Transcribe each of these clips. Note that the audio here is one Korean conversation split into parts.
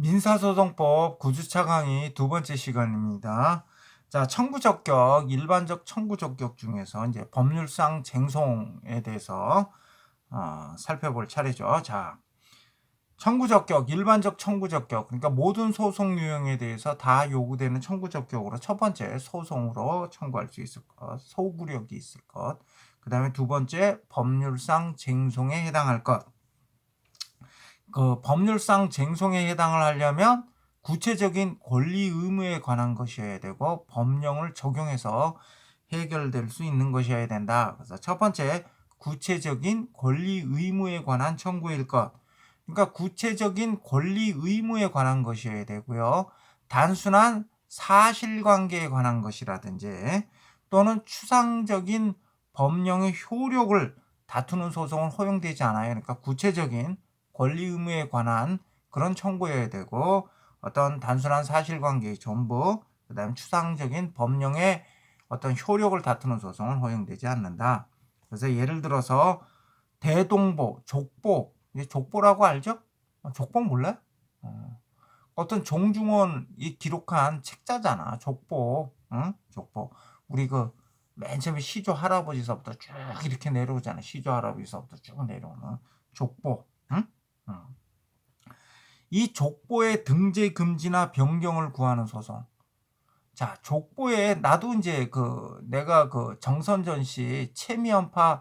민사소송법 9주차 강의 두 번째 시간입니다. 자, 청구적격, 일반적 청구적격 중에서 이제 법률상 쟁송에 대해서 살펴볼 차례죠. 자, 청구적격, 일반적 청구적격, 그러니까 모든 소송 유형에 대해서 다 요구되는 청구적격으로 첫 번째 소송으로 청구할 수 있을 것, 소구력이 있을 것. 그 다음에 두 번째 법률상 쟁송에 해당할 것. 그 법률상 쟁송에 해당을 하려면 구체적인 권리 의무에 관한 것이어야 되고 법령을 적용해서 해결될 수 있는 것이어야 된다. 그래서 첫 번째 구체적인 권리 의무에 관한 청구일 것. 그러니까 구체적인 권리 의무에 관한 것이어야 되고요. 단순한 사실관계에 관한 것이라든지 또는 추상적인 법령의 효력을 다투는 소송은 허용되지 않아요. 그러니까 구체적인 권리 의무에 관한 그런 청구여야 되고 어떤 단순한 사실관계의 전부, 그다음 추상적인 법령의 어떤 효력을 다투는 소송은 허용되지 않는다. 그래서 예를 들어서 대동보, 족보, 족보라고 알죠? 족보 몰라요? 어떤 종중원이 기록한 책자잖아. 족보, 응? 족보. 우리 그 맨 처음에 시조 할아버지서부터 쭉 이렇게 내려오잖아. 시조 할아버지서부터 쭉 내려오는 족보, 응? 응. 이 족보의 등재 금지나 변경을 구하는 소송. 자, 족보에 나도 이제 내가 정선전 씨 최미연파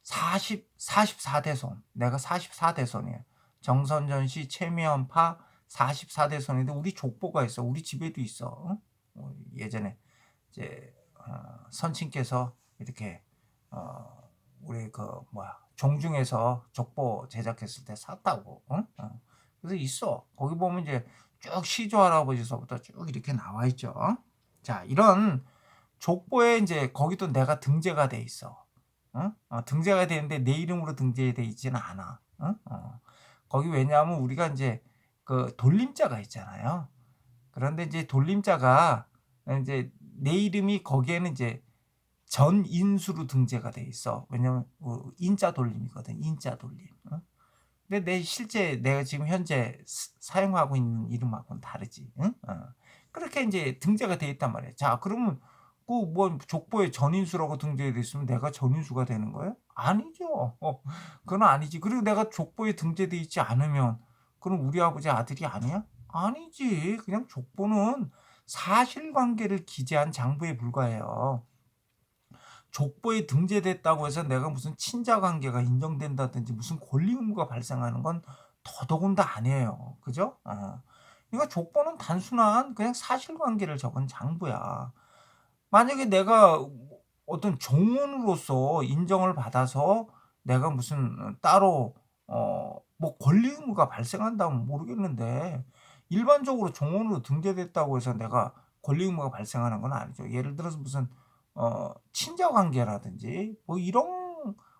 44대손. 내가 44대손이에요. 정선전 씨 최미연파 44대손인데 우리 족보가 있어. 우리 집에도 있어. 예전에 이제 선친께서 이렇게 우리 종중에서 족보 제작했을 때 샀다고. 그래서 있어. 거기 보면 이제 쭉 시조 할아버지서부터 쭉 이렇게 나와 있죠. 자, 이런 족보에 이제 거기도 내가 등재가 돼 있어. 등재가 되는데 내 이름으로 등재돼 있지는 않아. 거기 왜냐하면 우리가 이제 그 돌림자가 있잖아요. 그런데 이제 돌림자가 이제 내 이름이 거기에는 이제 전인수로 등재가 돼 있어. 왜냐면 인자 돌림이거든. 인자 돌림. 근데 실제 내가 지금 현재 사용하고 있는 이름하고는 다르지. 응? 그렇게 이제 등재가 돼 있단 말이야. 자, 그러면 그 뭐 족보에 전인수라고 등재돼 있으면 내가 전인수가 되는 거예요? 아니죠. 그건 아니지. 그리고 내가 족보에 등재돼 있지 않으면 그럼 우리 아버지 아들이 아니야? 아니지. 그냥 족보는 사실관계를 기재한 장부에 불과해요. 족보에 등재됐다고 해서 내가 무슨 친자 관계가 인정된다든지 무슨 권리 의무가 발생하는 건 더더군다 아니에요. 그죠? 그러니까 족보는 단순한 그냥 사실관계를 적은 장부야. 만약에 내가 어떤 종원으로서 인정을 받아서 내가 무슨 따로 뭐 권리 의무가 발생한다면 모르겠는데 일반적으로 종원으로 등재됐다고 해서 내가 권리 의무가 발생하는 건 아니죠. 예를 들어서 무슨 친자 관계라든지 뭐 이런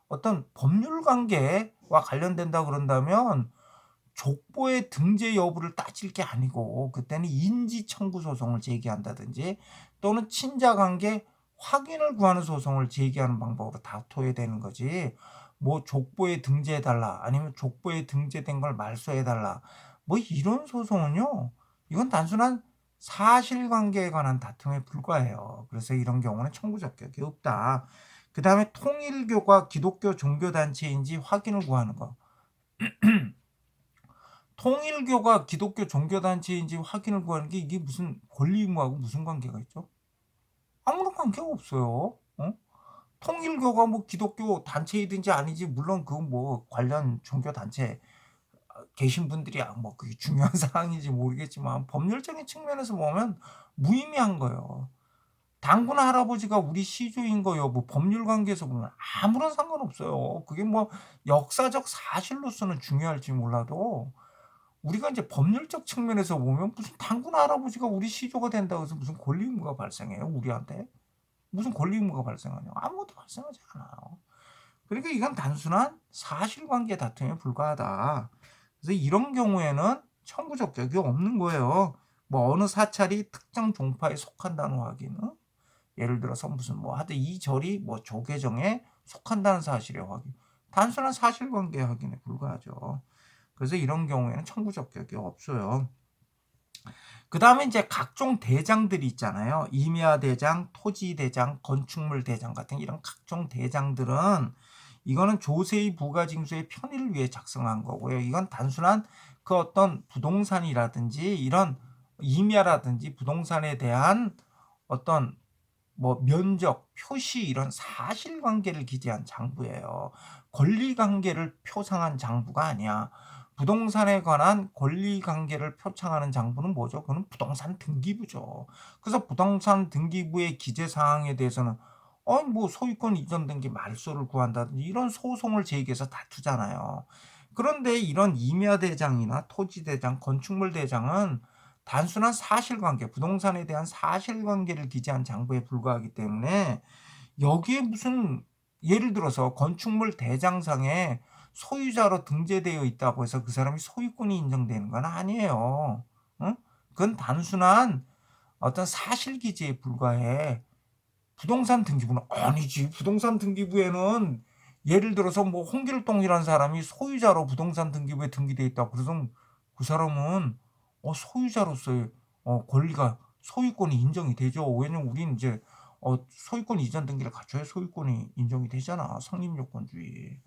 어떤 법률 관계와 관련된다 그런다면 족보의 등재 여부를 따질 게 아니고 그때는 인지 청구 소송을 제기한다든지 또는 친자 관계 확인을 구하는 소송을 제기하는 방법으로 다퉈야 되는 거지. 뭐 족보에 등재해 달라 아니면 족보에 등재된 걸 말소해 달라 뭐 이런 소송은요. 이건 단순한 사실관계에 관한 다툼에 불과해요. 그래서 이런 경우는 청구 적격이 없다. 그 다음에 통일교가 기독교 종교단체인지 확인을 구하는 거. 통일교가 기독교 종교단체인지 확인을 구하는 게 이게 무슨 권리 의무하고 무슨 관계가 있죠? 아무런 관계가 없어요. 통일교가 뭐 기독교 단체이든지 아니지 물론 그건 뭐 관련 종교 단체 계신 분들이 뭐 그게 중요한 사항인지 모르겠지만 법률적인 측면에서 보면 무의미한 거예요. 당군 할아버지가 우리 시조인 거 여부 법률 관계에서 보면 아무런 상관없어요. 그게 뭐 역사적 사실로서는 중요할지 몰라도 우리가 이제 법률적 측면에서 보면 무슨 당군 할아버지가 우리 시조가 된다고 해서 무슨 권리 의무가 발생해요, 우리한테? 무슨 권리 의무가 발생하냐? 아무것도 발생하지 않아요. 그러니까 이건 단순한 사실관계 다툼에 불과하다. 그래서 이런 경우에는 청구 적격이 없는 거예요. 뭐 어느 사찰이 특정 종파에 속한다는 확인, 예를 들어서 무슨 뭐 하여튼 이 절이 뭐 조계정에 속한다는 사실의 확인, 단순한 사실관계 확인에 불과하죠. 그래서 이런 경우에는 청구 적격이 없어요. 그다음에 이제 각종 대장들이 있잖아요. 임야 대장, 토지 대장, 건축물 대장 같은 이런 각종 대장들은 이거는 조세의 부가징수의 편의를 위해 작성한 거고요. 이건 단순한 그 어떤 부동산이라든지 이런 임야라든지 부동산에 대한 어떤 뭐 면적, 표시 이런 사실관계를 기재한 장부예요. 권리관계를 표상한 장부가 아니야. 부동산에 관한 권리관계를 표창하는 장부는 뭐죠? 그거는 부동산 등기부죠. 그래서 부동산 등기부의 기재 사항에 대해서는 뭐 소유권 이전 등기 말소를 구한다든지 이런 소송을 제기해서 다투잖아요. 그런데 이런 임야대장이나 토지대장, 건축물대장은 단순한 사실관계, 부동산에 대한 사실관계를 기재한 장부에 불과하기 때문에 여기에 무슨 예를 들어서 건축물 대장상에 소유자로 등재되어 있다고 해서 그 사람이 소유권이 인정되는 건 아니에요. 응? 그건 단순한 어떤 사실 기재에 불과해. 부동산 등기부는 아니지. 부동산 등기부에는 예를 들어서 뭐 홍길동이라는 사람이 소유자로 부동산 등기부에 등기돼 있다. 그래서 그 사람은 소유자로서의 권리가 소유권이 인정이 되죠. 왜냐면 우리는 이제 소유권 이전 등기를 갖춰야 소유권이 인정이 되잖아. 성립요건주의.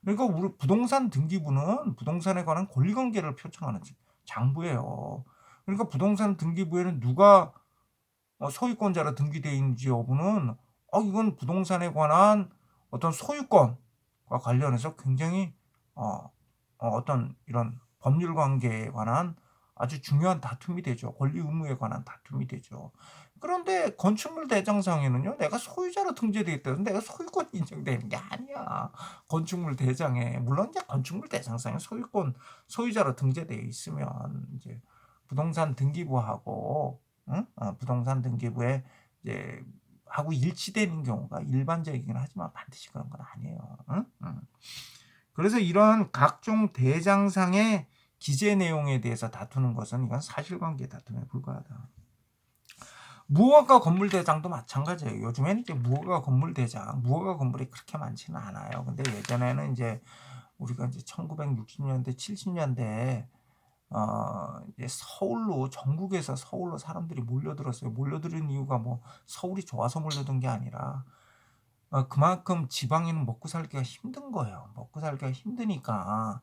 그러니까 우리 부동산 등기부는 부동산에 관한 권리관계를 표창하는 장부예요. 그러니까 부동산 등기부에는 누가 소유권자로 등기되어 있는지 여부는 이건 부동산에 관한 어떤 소유권과 관련해서 굉장히 어떤 이런 법률 관계에 관한 아주 중요한 다툼이 되죠. 권리 의무에 관한 다툼이 되죠. 그런데 건축물 대장상에는요, 내가 소유자로 등재되어 있다면 내가 소유권이 인정되는 게 아니야. 건축물 대장에 물론 이제 건축물 대장상에 소유자로 등재되어 있으면 이제 부동산 등기부하고 응? 부동산 등기부에 이제 하고 일치되는 경우가 일반적이긴 하지만 반드시 그런 건 아니에요. 응? 응. 그래서 이런 각종 대장상의 기재 내용에 대해서 다투는 것은 이건 사실관계 다툼에 불과하다. 무허가 건물 대장도 마찬가지예요. 요즘에는 이제 무허가 건물 대장, 무허가 건물이 그렇게 많지는 않아요. 근데 예전에는 이제 우리가 이제 1960년대, 70년대 이제 서울로 전국에서 서울로 사람들이 몰려들었어요. 몰려드는 이유가 뭐 서울이 좋아서 몰려든 게 아니라 그만큼 지방에는 먹고 살기가 힘든 거예요. 먹고 살기가 힘드니까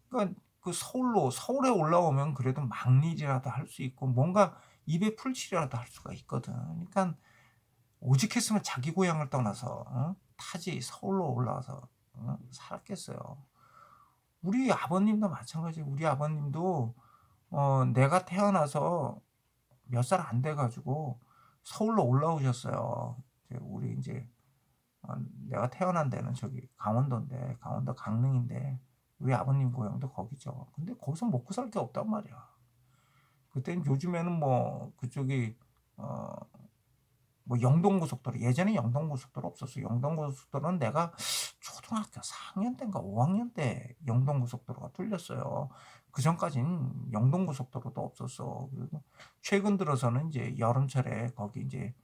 그러니까 그 서울에 올라오면 그래도 막일이라도 할 수 있고 뭔가 입에 풀칠이라도 할 수가 있거든. 그러니까 오직했으면 자기 고향을 떠나서 타지 서울로 올라와서 살았겠어요. 우리 아버님도 마찬가지예요. 우리 아버님도 내가 태어나서 몇 살 안 돼 가지고 서울로 올라오셨어요. 우리 이제 내가 태어난 데는 저기 강원도인데 강원도 강릉인데 우리 아버님 고향도 거기죠. 근데 거기서 먹고 살 게 없단 말이야. 그때는 요즘에는 뭐 그쪽이 어 뭐 영동고속도로 예전에 영동고속도로 없었어요. 영동고속도로는 내가 초등학교 4학년 때인가 5학년 때 영동고속도로가 뚫렸어요. 그전까지는 영동고속도로도 없었어. 그리고 최근 들어서는 이제 여름철에 거기 이제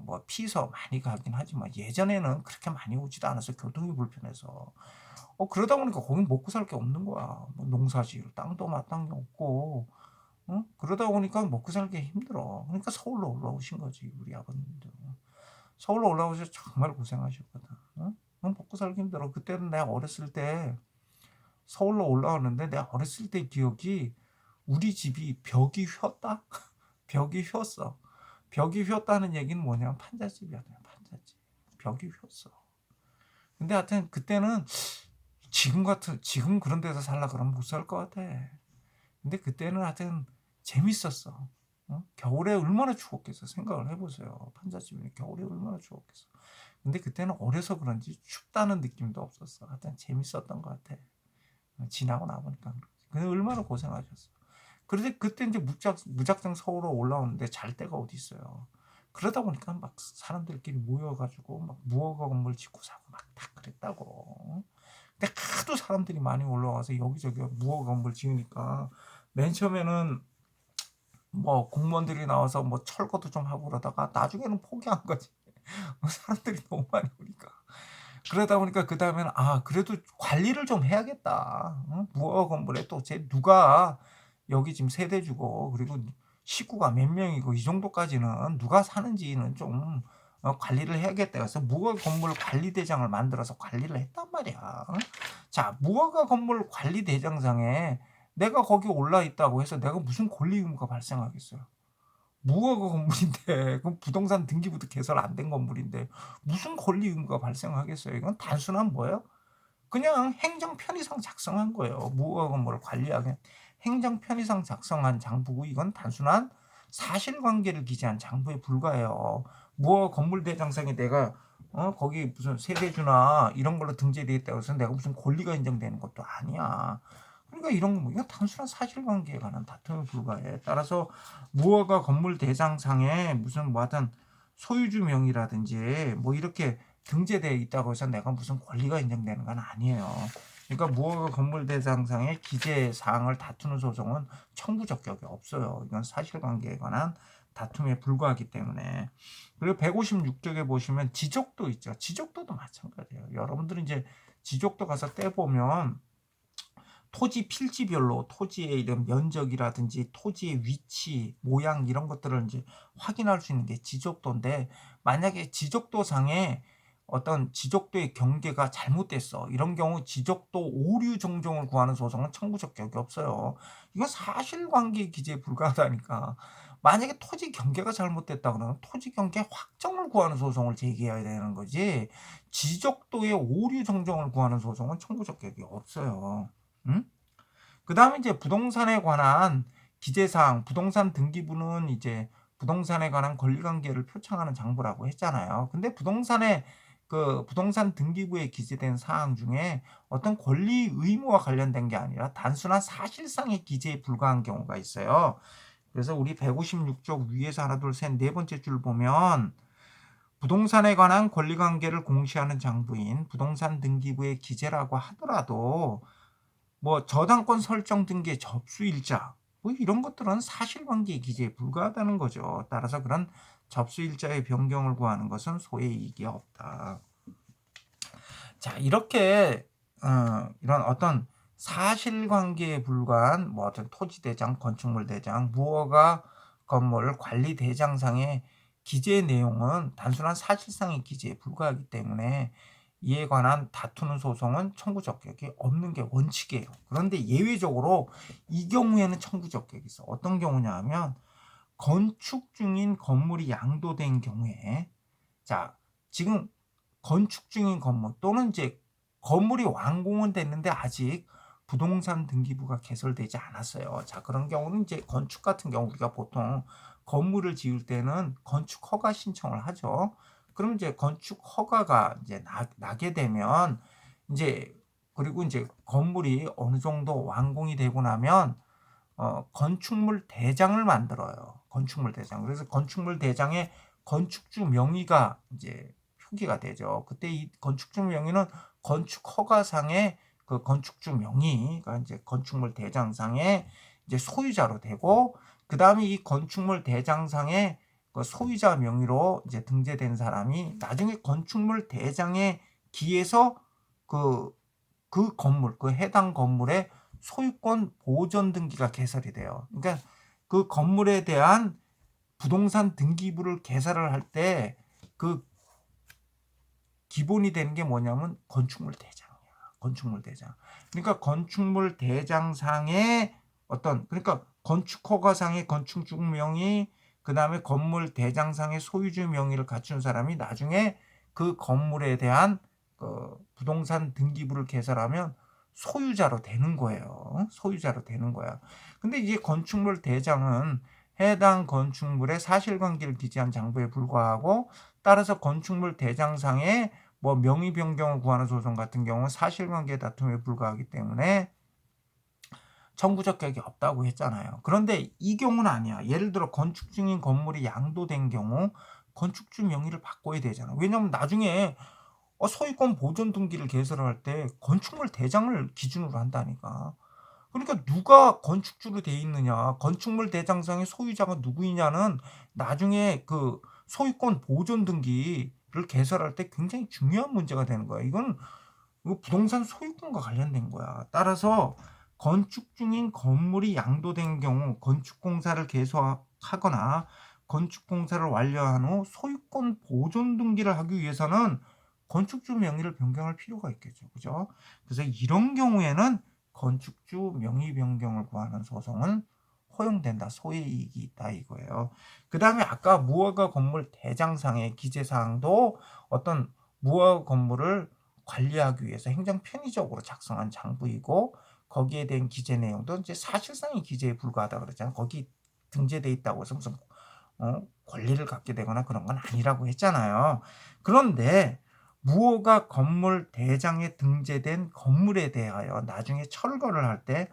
뭐 피서 많이 가긴 하지만 예전에는 그렇게 많이 오지도 않아서 교통이 불편해서 그러다 보니까 거긴 먹고 살 게 없는 거야. 뭐 농사지을 땅도 마땅히 없고 그러다 보니까 먹고 살기 힘들어. 그러니까 서울로 올라오신 거지 우리 아버님도. 서울로 올라오셔서 정말 고생하셨거든. 먹고 살기 힘들어. 그때는 내가 어렸을 때 서울로 올라오는데 내가 어렸을 때 기억이 우리 집이 벽이 휘었다? 벽이 휘었어. 벽이 휘었다는 얘기는 뭐냐면 판잣집이었대요. 판잣집. 벽이 휘었어. 근데 하여튼 그때는 지금 그런 데서 살라 그러면 못 살 것 같아. 근데 그때는 하여튼 재밌었어. 겨울에 얼마나 추웠겠어. 생각을 해보세요. 판잣집이 겨울에 얼마나 추웠겠어. 근데 그때는 어려서 그런지 춥다는 느낌도 없었어. 하여튼 재밌었던 것 같아. 지나고 나보니까. 근데 얼마나 고생하셨어. 그런데 그때 이제 무작정 서울로 올라오는데 잘 데가 어디 있어요. 그러다 보니까 막 사람들끼리 모여가지고 막 무허가 건물 짓고 사고 막 다 그랬다고. 근데 하도 사람들이 많이 올라와서 여기저기 무허가 건물 지으니까 맨 처음에는 뭐 공무원들이 나와서 뭐 철거도 좀 하고 그러다가 나중에는 포기한 거지. 사람들이 너무 많이 오니까. 그러다 보니까 그다음에는 '아 그래도 관리를 좀 해야겠다. 무허가 건물에 또 쟤 누가 여기 지금 세대 주고 그리고 식구가 몇 명이고 이 정도까지는 누가 사는지는 좀 관리를 해야겠다.' 그래서 무허가 건물 관리대장을 만들어서 관리를 했단 말이야. 자 무허가 건물 관리대장상에 내가 거기 올라 있다고 해서 내가 무슨 권리 의무가 발생하겠어요. 무허가 건물인데 그럼 부동산 등기부도 개설 안 된 건물인데 무슨 권리 의무가 발생하겠어요. 이건 단순한 뭐예요? 그냥 행정 편의상 작성한 거예요. 무허가 건물을 관리하게 행정 편의상 작성한 장부고 이건 단순한 사실관계를 기재한 장부에 불과해요. 무허가 건물 대장상에 내가 거기 무슨 세대주나 이런 걸로 등재돼 있다고 해서 내가 무슨 권리가 인정되는 것도 아니야. 그러니까 이런 거 이거 단순한 사실관계에 관한 다툼에 불과해. 따라서 무허가 건물 대장상에 무슨 뭐 하여튼 소유주 명의라든지 뭐 이렇게 등재되어 있다고 해서 내가 무슨 권리가 인정되는 건 아니에요. 그러니까 무허가 건물 대장상의 기재 사항을 다투는 소송은 청구 적격이 없어요. 이건 사실관계에 관한 다툼에 불과하기 때문에. 그리고 156쪽에 보시면 지적도 있죠. 지적도도 마찬가지예요. 여러분들은 이제 지적도 가서 떼보면 토지 필지별로 토지의 이런 면적이라든지 토지의 위치, 모양 이런 것들을 이제 확인할 수 있는 게 지적도인데 만약에 지적도상에 어떤 지적도의 경계가 잘못됐어. 이런 경우 지적도 오류 정정을 구하는 소송은 청구 적격이 없어요. 이건 사실관계 기재에 불과하다니까. 만약에 토지 경계가 잘못됐다 그러면 토지 경계 확정을 구하는 소송을 제기해야 되는 거지. 지적도의 오류 정정을 구하는 소송은 청구 적격이 없어요. 응? 그다음에 이제 부동산에 관한 기재사항, 부동산 등기부는 이제 부동산에 관한 권리관계를 표창하는 장부라고 했잖아요. 근데 부동산 등기부에 기재된 사항 중에 어떤 권리 의무와 관련된 게 아니라 단순한 사실상의 기재에 불과한 경우가 있어요. 그래서 우리 156쪽 위에서 하나, 둘, 셋, 네 번째 줄 보면 부동산에 관한 권리관계를 공시하는 장부인 부동산 등기부의 기재라고 하더라도 뭐 저당권 설정 등기의 접수일자 뭐 이런 것들은 사실관계 기재에 불과하다는 거죠. 따라서 그런 접수일자의 변경을 구하는 것은 소의 이익이 없다. 자 이렇게 이런 어떤 사실관계에 불과한 뭐 어떤 토지대장, 건축물대장, 무허가 건물 관리대장상의 기재 내용은 단순한 사실상의 기재에 불과하기 때문에 이에 관한 다투는 소송은 청구 적격이 없는 게 원칙이에요. 그런데 예외적으로 이 경우에는 청구 적격이 있어. 어떤 경우냐 하면 건축 중인 건물이 양도된 경우에 자 지금 건축 중인 건물 또는 이제 건물이 완공은 됐는데 아직 부동산 등기부가 개설되지 않았어요. 자 그런 경우는 이제 건축 같은 경우 우리가 보통 건물을 지을 때는 건축 허가 신청을 하죠. 그럼 이제 건축 허가가 이제 나게 되면 이제 그리고 이제 건물이 어느 정도 완공이 되고 나면 건축물 대장을 만들어요. 건축물 대장. 그래서 건축물 대장에 건축주 명의가 이제 표기가 되죠. 그때 이 건축주 명의는 건축 허가상의 그 건축주 명의가 이제 건축물 대장상의 이제 소유자로 되고 그다음에 이 건축물 대장상의 그 소유자 명의로 이제 등재된 사람이 나중에 건축물 대장에 기해서 그 건물, 그 해당 건물의 소유권 보존 등기가 개설이 돼요. 그러니까 그 건물에 대한 부동산 등기부를 개설을 할 때 그 기본이 되는 게 뭐냐면 건축물 대장이야. 건축물 대장. 그러니까 건축물 대장상의 그러니까 건축 허가상의 건축주 명의 그다음에 건물 대장상의 소유주 명의를 갖춘 사람이 나중에 그 건물에 대한 부동산 등기부를 개설하면 소유자로 되는 거예요. 소유자로 되는 거야. 근데 이제 건축물 대장은 해당 건축물의 사실관계를 기재한 장부에 불과하고 따라서 건축물 대장상의 뭐 명의 변경을 구하는 소송 같은 경우는 사실관계 다툼에 불과하기 때문에 청구 적격이 없다고 했잖아요. 그런데 이 경우는 아니야. 예를 들어 건축 중인 건물이 양도된 경우 건축주 명의를 바꿔야 되잖아. 왜냐하면 나중에 소유권 보존 등기를 개설할 때 건축물 대장을 기준으로 한다니까. 그러니까 누가 건축주로 돼 있느냐, 건축물 대장상의 소유자가 누구이냐는 나중에 그 소유권 보존 등기 개설할 때 굉장히 중요한 문제가 되는 거야. 이건 부동산 소유권과 관련된 거야. 따라서 건축 중인 건물이 양도된 경우 건축공사를 개소하거나 건축공사를 완료한 후 소유권 보존 등기를 하기 위해서는 건축주 명의를 변경할 필요가 있겠죠. 그죠? 그래서 이런 경우에는 건축주 명의 변경을 구하는 소송은 허용된다. 소이익이 있다 이거예요. 그 다음에 아까 무허가 건물 대장상의 기재사항도 어떤 무허가 건물을 관리하기 위해서 행정 편의적으로 작성한 장부이고 거기에 대한 기재 내용도 이제 사실상의 기재에 불과하다 그랬잖아요. 거기 등재돼 있다고 해서 무슨 권리를 갖게 되거나 그런 건 아니라고 했잖아요. 그런데 무허가 건물 대장에 등재된 건물에 대하여 나중에 철거를 할 때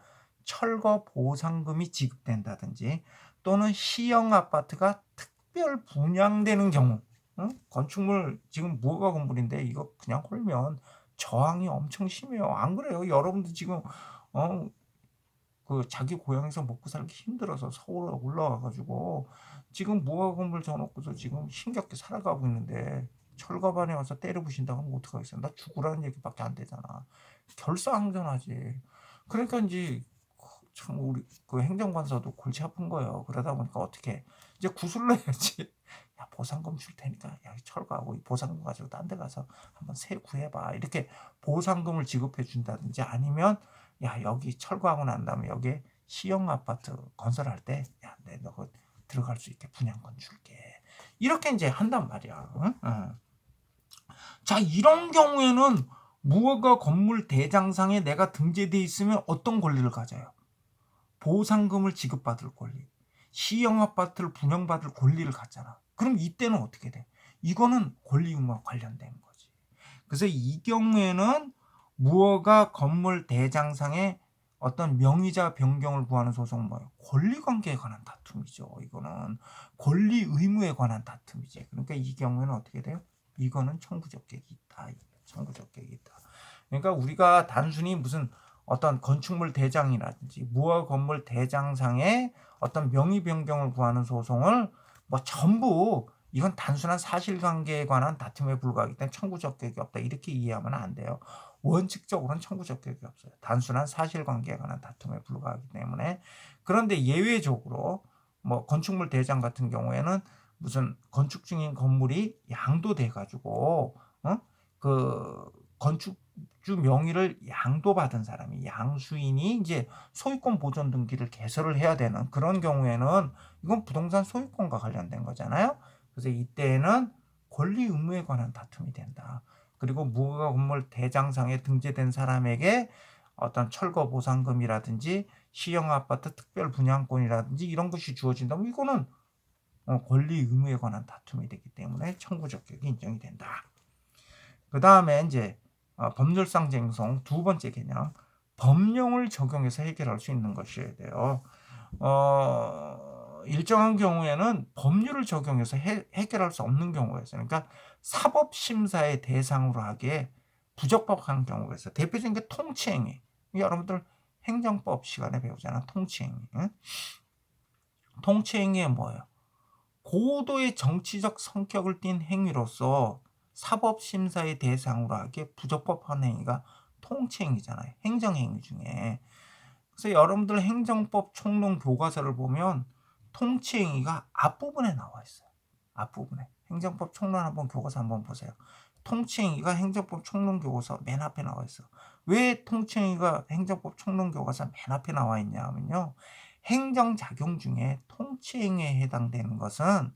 철거 보상금이 지급된다든지 또는 시형 아파트가 특별 분양되는 경우 건축물 지금 무허가 건물인데 이거 그냥 홀면 저항이 엄청 심해요. 안 그래요? 여러분도 지금 어, 그 자기 고향에서 먹고 살기 힘들어서 서울에 올라와 가지고 지금 무허가 건물 져놓고서 지금 힘겹게 살아가고 있는데 철거반에 와서 때려 부신다고 하면 어떡하겠어요? 나 죽으라는 얘기밖에 안 되잖아. 결사항전하지. 그러니까 이제 참 우리 그 행정관서도 골치 아픈 거예요. 그러다 보니까 어떻게 이제 구슬로 해야지. 야 보상금 줄 테니까 야 철거하고 이 보상금 가지고 딴 데 가서 한번 세 구해봐. 이렇게 보상금을 지급해 준다든지 아니면 야 여기 철거하고 난 다음에 여기에 시형 아파트 건설할 때 야 내가 그 들어갈 수 있게 분양권 줄게. 이렇게 이제 한단 말이야. 응? 응. 자 이런 경우에는 무허가 건물 대장상에 내가 등재돼 있으면 어떤 권리를 가져요? 보상금을 지급받을 권리, 시형 아파트를 분양받을 권리를 갖잖아. 그럼 이때는 어떻게 돼? 이거는 권리 의무와 관련된 거지. 그래서 이 경우에는 무허가 건물 대장상의 어떤 명의자 변경을 구하는 소송은 뭐예요? 권리관계에 관한 다툼이죠. 이거는 권리 의무에 관한 다툼이지. 그러니까 이 경우에는 어떻게 돼요? 이거는 청구적객이 있다. 청구적객이 있다. 그러니까 우리가 단순히 무슨 어떤 건축물 대장이라든지 무허가 건물 대장상의 어떤 명의 변경을 구하는 소송을 뭐 전부 이건 단순한 사실관계에 관한 다툼에 불과하기 때문에 청구적격이 없다 이렇게 이해하면 안 돼요. 원칙적으로는 청구적격이 없어요. 단순한 사실관계에 관한 다툼에 불과하기 때문에. 그런데 예외적으로 뭐 건축물 대장 같은 경우에는 무슨 건축 중인 건물이 양도돼 가지고 그 건축주 명의를 양도받은 사람이 양수인이 이제 소유권 보존 등기를 개설을 해야 되는 그런 경우에는 이건 부동산 소유권과 관련된 거잖아요. 그래서 이때에는 권리 의무에 관한 다툼이 된다. 그리고 무허가 건물 대장상에 등재된 사람에게 어떤 철거 보상금이라든지 시형 아파트 특별 분양권이라든지 이런 것이 주어진다면 이거는 권리 의무에 관한 다툼이 되기 때문에 청구적격이 인정이 된다. 그 다음에 이제 법률상 쟁송 두 번째 개념 법령을 적용해서 해결할 수 있는 것이어야 돼요. 일정한 경우에는 법률을 적용해서 해결할 수 없는 경우가 있어요. 그러니까 사법심사의 대상으로 하기에 부적법한 경우가 있어요. 대표적인 게 통치행위. 여러분들 행정법 시간에 배우잖아. 통치행위. 응? 통치행위에 뭐예요? 고도의 정치적 성격을 띤 행위로서 사법심사의 대상으로 하기에 부적법한 행위가 통치행위잖아요. 행정행위 중에. 그래서 여러분들 행정법 총론 교과서를 보면 통치행위가 앞부분에 나와 있어요. 앞부분에. 행정법 총론 한번 교과서 한번 보세요. 통치행위가 행정법 총론 교과서 맨 앞에 나와 있어. 왜 통치행위가 행정법 총론 교과서 맨 앞에 나와 있냐 하면요. 행정작용 중에 통치행위에 해당되는 것은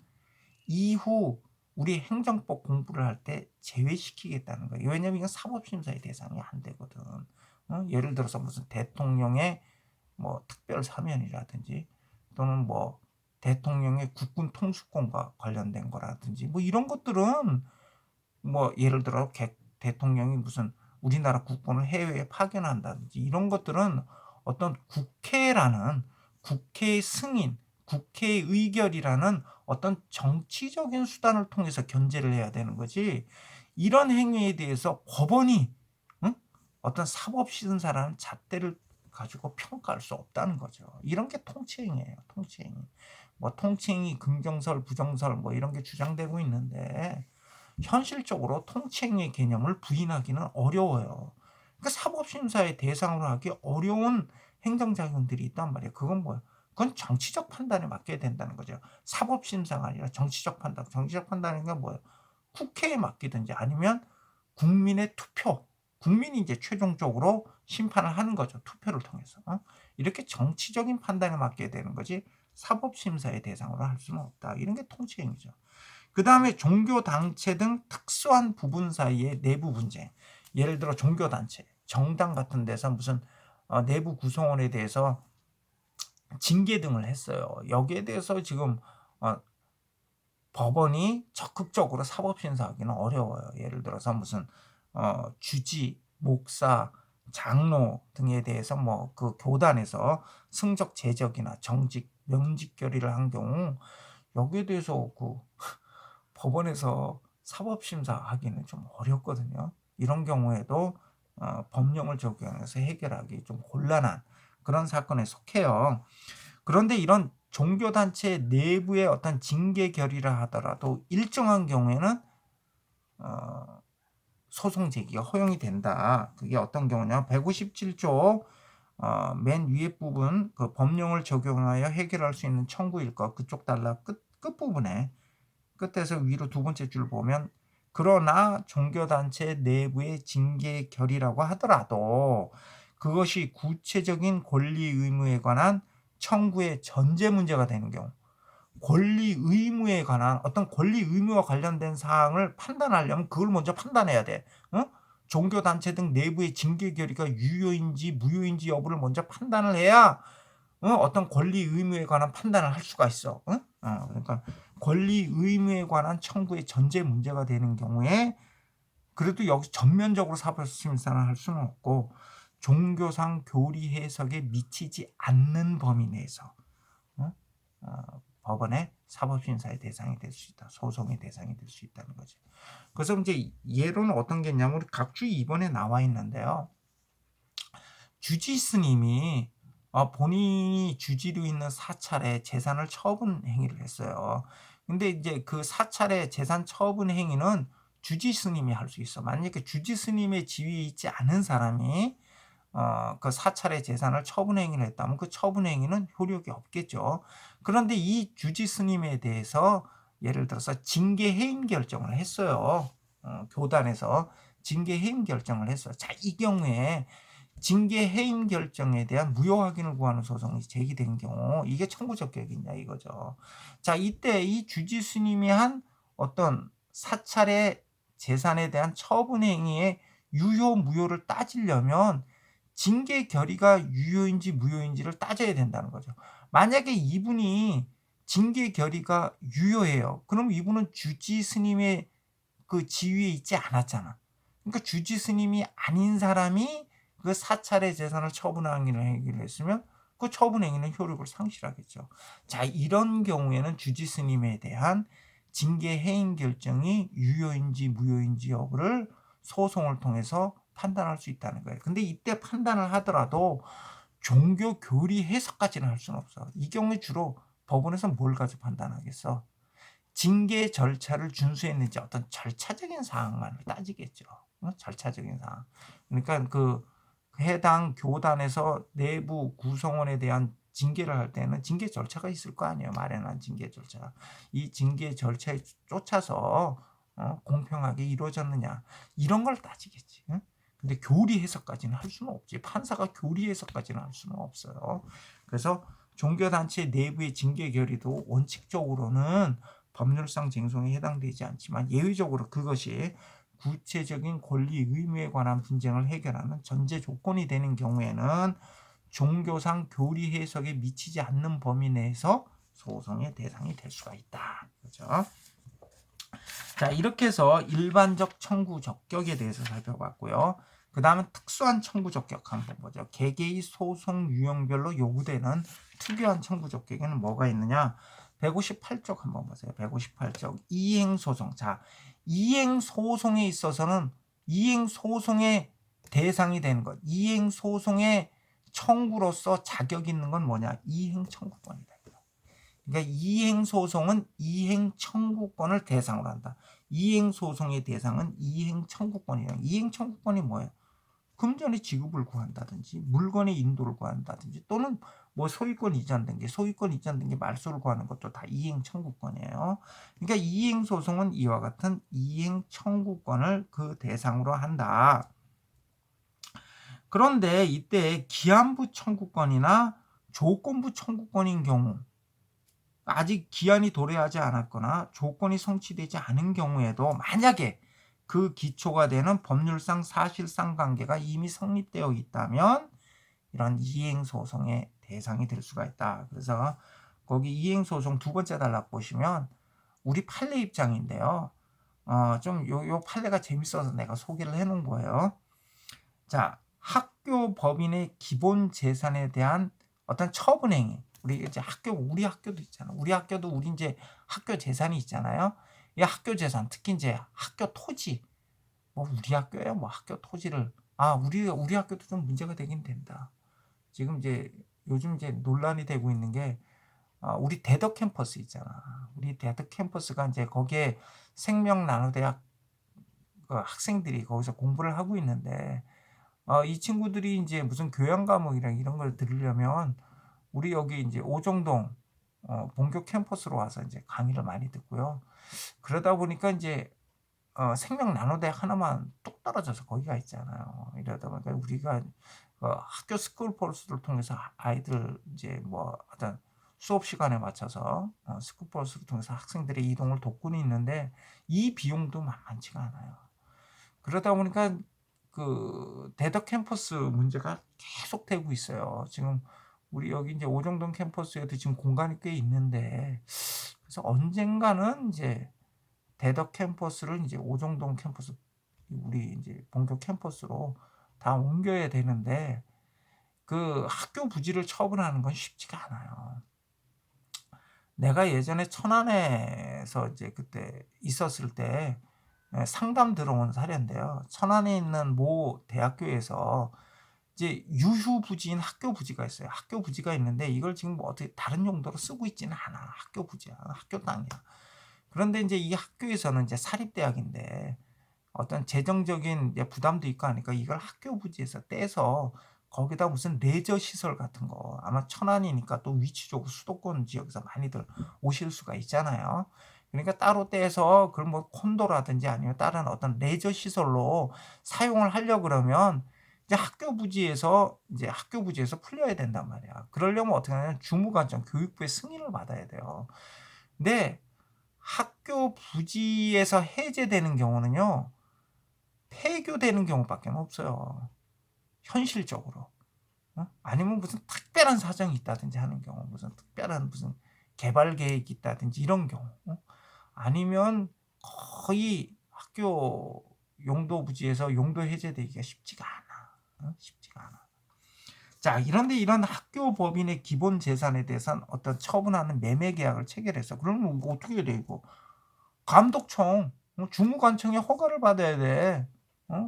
이후 우리 행정법 공부를 할 때 제외시키겠다는 거예요. 왜냐면 이건 사법심사의 대상이 안 되거든. 예를 들어서 무슨 대통령의 뭐 특별 사면이라든지 또는 뭐 대통령의 국군 통수권과 관련된 거라든지 뭐 이런 것들은 뭐 예를 들어 대통령이 무슨 우리나라 국군을 해외에 파견한다든지 이런 것들은 어떤 국회라는 국회의 승인, 국회의 의결이라는 어떤 정치적인 수단을 통해서 견제를 해야 되는 거지. 이런 행위에 대해서 법원이 어떤 사법심사라는 잣대를 가지고 평가할 수 없다는 거죠. 이런 게 통치행위예요. 통치행위. 뭐 통치행위 긍정설, 부정설 뭐 이런 게 주장되고 있는데 현실적으로 통치행위 개념을 부인하기는 어려워요. 그러니까 사법심사의 대상으로 하기 어려운 행정작용들이 있단 말이에요. 그건 뭐예요? 그건 정치적 판단에 맡겨야 된다는 거죠. 사법심사가 아니라 정치적 판단. 정치적 판단은 뭐예요? 국회에 맡기든지 아니면 국민의 투표. 국민이 이제 최종적으로 심판을 하는 거죠. 투표를 통해서. 이렇게 정치적인 판단에 맡겨야 되는 거지 사법심사의 대상으로 할 수는 없다. 이런 게 통치행위죠. 그 다음에 종교단체 등 특수한 부분 사이의 내부 분쟁. 예를 들어 종교단체, 정당 같은 데서 무슨 내부 구성원에 대해서 징계 등을 했어요. 여기에 대해서 지금 법원이 적극적으로 사법심사하기는 어려워요. 예를 들어서 무슨 주지, 목사, 장로 등에 대해서 뭐 그 교단에서 승적 제적이나 정직, 명직 결의를 한 경우 여기에 대해서 그 법원에서 사법심사하기는 좀 어렵거든요. 이런 경우에도 법령을 적용해서 해결하기 좀 곤란한 그런 사건에 속해요. 그런데 이런 종교단체 내부의 어떤 징계 결의라 하더라도 일정한 경우에는 소송 제기가 허용이 된다. 그게 어떤 경우냐? 157조 맨 위에 부분 그 법령을 적용하여 해결할 수 있는 청구일 것 그쪽 달라 끝부분에 끝에서 위로 두 번째 줄 보면 그러나 종교단체 내부의 징계 결의라고 하더라도 그것이 구체적인 권리 의무에 관한 청구의 전제 문제가 되는 경우 권리 의무에 관한 어떤 권리 의무와 관련된 사항을 판단하려면 그걸 먼저 판단해야 돼. 종교단체 등 내부의 징계 결의가 유효인지 무효인지 여부를 먼저 판단을 해야 어떤 권리 의무에 관한 판단을 할 수가 있어. 그러니까 권리 의무에 관한 청구의 전제 문제가 되는 경우에 그래도 여기 전면적으로 사법심사를 할 수는 없고 종교상 교리 해석에 미치지 않는 범위 내에서 법원의 사법심사의 대상이 될 수 있다. 소송의 대상이 될 수 있다는 거죠. 그래서 이제 예로는 어떤 게 있냐면 우리 각주 2번에 나와 있는데요. 주지 스님이 본인이 주지로 있는 사찰에 재산을 처분 행위를 했어요. 근데 이제 그 사찰의 재산 처분 행위는 주지 스님이 할 수 있어. 만약에 주지 스님의 지위에 있지 않은 사람이 그 사찰의 재산을 처분 행위를 했다면 그 처분 행위는 효력이 없겠죠. 그런데 이 주지 스님에 대해서 예를 들어서 징계 해임 결정을 했어요. 교단에서 징계 해임 결정을 했어요. 자, 이 경우에 징계 해임 결정에 대한 무효 확인을 구하는 소송이 제기된 경우 이게 청구적 격이냐 이거죠. 자, 이때 이 주지 스님이 한 어떤 사찰의 재산에 대한 처분 행위의 유효 무효를 따지려면 징계 결의가 유효인지 무효인지를 따져야 된다는 거죠. 만약에 이분이 징계 결의가 유효해요. 그럼 이분은 주지 스님의 그 지위에 있지 않았잖아. 그러니까 주지 스님이 아닌 사람이 그 사찰의 재산을 처분하기로 행위를 했으면 그 처분 행위는 효력을 상실하겠죠. 자, 이런 경우에는 주지 스님에 대한 징계 해임 결정이 유효인지 무효인지 여부를 소송을 통해서 판단할 수 있다는 거예요. 근데 이때 판단을 하더라도 종교 교리 해석까지는 할 수는 없어. 이 경우에 주로 법원에서 뭘 가지고 판단하겠어? 징계 절차를 준수했는지 어떤 절차적인 사항만을 따지겠죠. 절차적인 사항. 그러니까 그 해당 교단에서 내부 구성원에 대한 징계를 할 때는 징계 절차가 있을 거 아니에요. 마련한 징계 절차. 이 징계 절차에 쫓아서 공평하게 이루어졌느냐 이런 걸 따지겠지. 근데 교리 해석까지는 할 수는 없지. 판사가 교리 해석까지는 할 수는 없어요. 그래서 종교단체 내부의 징계 결의도 원칙적으로는 법률상 쟁송에 해당되지 않지만 예외적으로 그것이 구체적인 권리 의무에 관한 분쟁을 해결하는 전제 조건이 되는 경우에는 종교상 교리 해석에 미치지 않는 범위 내에서 소송의 대상이 될 수가 있다. 그렇죠? 자, 이렇게 해서 일반적 청구 적격에 대해서 살펴봤고요. 그 다음은 특수한 청구 적격 한번 보죠. 개개의 소송 유형별로 요구되는 특유한 청구 적격에는 뭐가 있느냐? 158쪽 한번 보세요. 158쪽 이행소송. 자, 이행소송에 있어서는 이행소송의 대상이 되는 것. 이행소송의 청구로서 자격 있는 건 뭐냐? 이행청구권이다. 그러니까 이행 소송은 이행 청구권을 대상으로 한다. 이행 소송의 대상은 이행 청구권이야. 이행 청구권이 뭐예요? 금전의 지급을 구한다든지 물건의 인도를 구한다든지 또는 뭐 소유권 이전 등기, 소유권 이전 등기 말소를 구하는 것도 다 이행 청구권이에요. 그러니까 이행 소송은 이와 같은 이행 청구권을 그 대상으로 한다. 그런데 이때 기한부 청구권이나 조건부 청구권인 경우, 아직 기한이 도래하지 않았거나 조건이 성취되지 않은 경우에도 만약에 그 기초가 되는 법률상 사실상 관계가 이미 성립되어 있다면 이런 이행소송의 대상이 될 수가 있다. 그래서 거기 이행소송 두 번째 단락 보시면 우리 판례 입장인데요. 좀 요 판례가 재밌어서 내가 소개를 해놓은 거예요. 자, 학교 법인의 기본 재산에 대한 어떤 처분행위. 우리 이제 우리 학교도 있잖아. 우리 학교도 우리 이제 학교 재산이 있잖아요. 이 학교 재산, 특히 이제 학교 토지. 뭐 우리 학교야, 뭐 학교 토지를 우리 학교도 좀 문제가 되긴 된다. 지금 이제 요즘 이제 논란이 되고 있는 게 우리 대덕 캠퍼스 있잖아. 우리 대덕 캠퍼스가 이제 거기에 생명나노대학 학생들이 거기서 공부를 하고 있는데 이 친구들이 이제 무슨 교양 과목이랑 이런 걸 들으려면 우리 여기 이제 오정동 본교 캠퍼스로 와서 이제 강의를 많이 듣고요. 그러다 보니까 이제 생명 나노대학 하나만 뚝 떨어져서 거기가 있잖아요. 이러다 보니까 우리가 학교 스쿨버스를 통해서 아이들 이제 뭐 어떤 수업 시간에 맞춰서 스쿨버스를 통해서 학생들의 이동을 돕고는 있는데 이 비용도 만만치가 않아요. 그러다 보니까 그 대덕 캠퍼스 문제가 계속 되고 있어요. 지금 우리 여기 이제 오정동 캠퍼스에도 지금 공간이 꽤 있는데 그래서 언젠가는 이제 대덕 캠퍼스를 이제 오정동 캠퍼스 우리 이제 본교 캠퍼스로 다 옮겨야 되는데 그 학교 부지를 처분하는 건 쉽지가 않아요. 내가 예전에 천안에서 이제 그때 있었을 때 상담 들어온 사례인데요. 천안에 있는 모 대학교에서 이제 유휴 부지인 학교 부지가 있어요. 학교 부지가 있는데 이걸 지금 뭐 어떻게 다른 용도로 쓰고 있지는 않아. 학교 부지야. 학교 땅이야. 그런데 이제 이 학교에서는 이제 사립대학인데 어떤 재정적인 부담도 있고 하니까 이걸 학교 부지에서 떼서 거기다 무슨 레저 시설 같은 거 아마 천안이니까 또 위치적으로 수도권 지역에서 많이들 오실 수가 있잖아요. 그러니까 따로 떼서 그런 뭐 콘도라든지 아니면 다른 어떤 레저 시설로 사용을 하려 그러면 이제 학교 부지에서 풀려야 된단 말이야. 그러려면 어떻게 하냐면 주무관청 교육부의 승인을 받아야 돼요. 근데 학교 부지에서 해제되는 경우는요. 폐교되는 경우밖에 없어요. 현실적으로. 아니면 무슨 특별한 사정이 있다든지 하는 경우, 무슨 특별한 무슨 개발 계획이 있다든지 이런 경우, 아니면 거의 학교 용도 부지에서 용도 해제되기가 쉽지가 않아. 쉽지가 않아. 자, 이런데 이런 학교 법인의 기본 재산에 대해서는 어떤 처분하는 매매 계약을 체결했어. 그러면 어떻게 돼 이거? 감독청, 주무관청의 허가를 받아야 돼.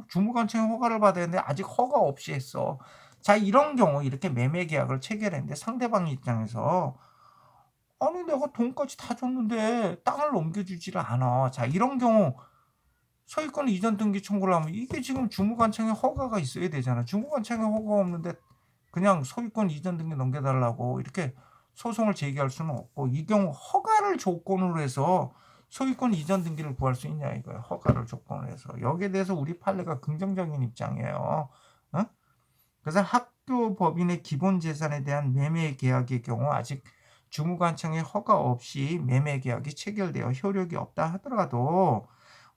주무관청의 허가를 받아야 되는데 아직 허가 없이 했어. 자, 이런 경우 이렇게 매매 계약을 체결했는데 상대방 입장에서 아니 내가 돈까지 다 줬는데 땅을 넘겨주지를 않아. 자, 이런 경우 소유권 이전 등기 청구를 하면 이게 지금 주무관청의 허가가 있어야 되잖아. 주무관청의 허가가 없는데 그냥 소유권 이전 등기 넘겨달라고 이렇게 소송을 제기할 수는 없고 이 경우 허가를 조건으로 해서 소유권 이전 등기를 구할 수 있냐 이거예요. 허가를 조건으로 해서. 여기에 대해서 우리 판례가 긍정적인 입장이에요. 그래서 학교 법인의 기본 재산에 대한 매매 계약의 경우 아직 주무관청의 허가 없이 매매 계약이 체결되어 효력이 없다 하더라도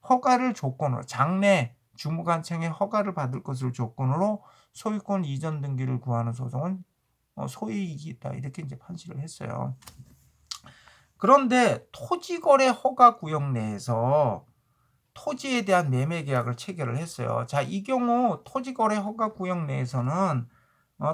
허가를 조건으로 장래 주무관청의 허가를 받을 것을 조건으로 소유권 이전 등기를 구하는 소송은 소이익이 있다 이렇게 이제 판시를 했어요. 그런데 토지거래 허가 구역 내에서 토지에 대한 매매 계약을 체결을 했어요. 자, 이 경우 토지거래 허가 구역 내에서는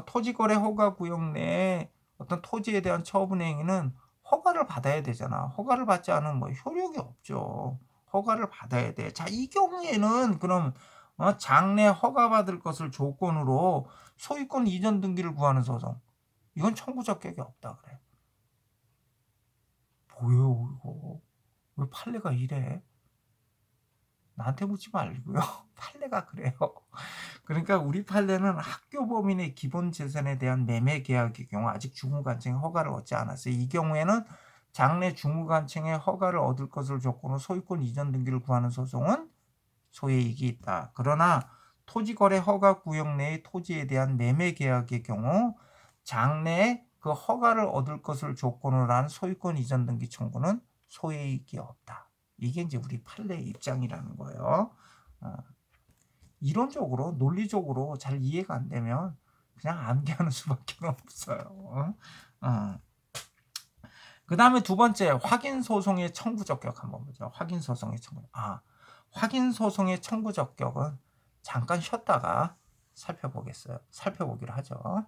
토지거래 허가 구역 내에 어떤 토지에 대한 처분 행위는 허가를 받아야 되잖아. 허가를 받지 않으면 뭐 효력이 없죠. 허가를 받아야 돼. 자, 이 경우에는 그럼 장래 허가받을 것을 조건으로 소유권 이전 등기를 구하는 소송. 이건 청구 적격이 없다 그래. 뭐예요 이거? 왜 판례가 이래? 나한테 묻지 말고요. 판례가 그래요. 그러니까 우리 판례는 학교 범인의 기본 재산에 대한 매매 계약의 경우 아직 중후관청의 허가를 얻지 않았어요. 이 경우에는 장래 중후관청의 허가를 얻을 것을 조건으로 소유권 이전 등기를 구하는 소송은 소외이익이 있다. 그러나 토지거래 허가 구역 내의 토지에 대한 매매 계약의 경우 장래에 그 허가를 얻을 것을 조건으로 한 소유권 이전 등기 청구는 소외이익이 없다. 이게 이제 우리 판례의 입장이라는 거예요. 이론적으로 논리적으로 잘 이해가 안 되면 그냥 암기하는 수밖에 없어요. 그 다음에 두 번째 확인 소송의 청구 적격 한번 보죠. 확인 소송의 청구. 확인 소송의 청구 적격은 잠깐 쉬었다가 살펴보기로 하죠.